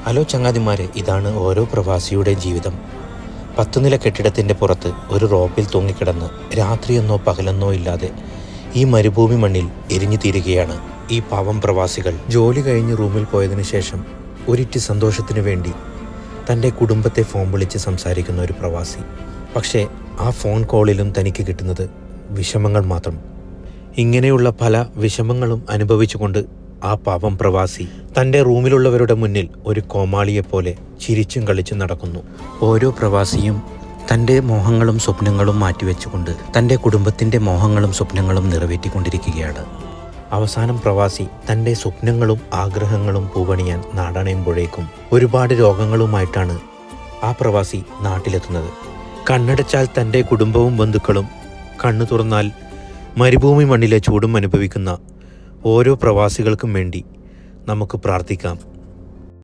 Hello ചങ്ങാതിമാരെ, ഇതാണ് ഓരോ പ്രവാസിയുടെ ജീവിതം. 10 നില കെട്ടിടത്തിൻ്റെ പുറത്ത് ഒരു റോപ്പിൽ തൂങ്ങിക്കിടന്ന് രാത്രിയെന്നോ പകലെന്നോ ഇല്ലാതെ ഈ മരുഭൂമി മണ്ണിൽ എരിഞ്ഞു തീരുകയാണ് ഈ പാവം പ്രവാസികൾ. ജോലി കഴിഞ്ഞ് റൂമിൽ പോയതിനു ശേഷം ഒരിറ്റ് സന്തോഷത്തിനു വേണ്ടി തൻ്റെ കുടുംബത്തെ ഫോൺ വിളിച്ച് സംസാരിക്കുന്ന ഒരു പ്രവാസി. പക്ഷേ ആ ഫോൺ കോളിലും തനിക്ക് കിട്ടുന്നത് വിഷമങ്ങൾ മാത്രം. ഇങ്ങനെയുള്ള പല വിഷമങ്ങളും അനുഭവിച്ചുകൊണ്ട് ആ പാവം പ്രവാസി തൻ്റെ റൂമിലുള്ളവരുടെ മുന്നിൽ ഒരു കോമാളിയെപ്പോലെ ചിരിച്ചും കളിച്ചും നടക്കുന്നു. ഓരോ പ്രവാസിയും തൻ്റെ മോഹങ്ങളും സ്വപ്നങ്ങളും മാറ്റിവെച്ചുകൊണ്ട് തൻ്റെ കുടുംബത്തിൻ്റെ മോഹങ്ങളും സ്വപ്നങ്ങളും നിറവേറ്റിക്കൊണ്ടിരിക്കുകയാണ്. അവസാനം പ്രവാസി തൻ്റെ സ്വപ്നങ്ങളും ആഗ്രഹങ്ങളും പൂവണിയാൻ നാടണയുമ്പോഴേക്കും ഒരുപാട് രോഗങ്ങളുമായിട്ടാണ് ആ പ്രവാസി നാട്ടിലെത്തുന്നത്. കണ്ണടച്ചാൽ തൻ്റെ കുടുംബവും ബന്ധുക്കളും, കണ്ണു തുറന്നാൽ മരുഭൂമി മണ്ണിലെ ചൂടും അനുഭവിക്കുന്ന ഓരോ പ്രവാസികൾക്കും വേണ്ടി നമുക്ക് പ്രാർത്ഥിക്കാം.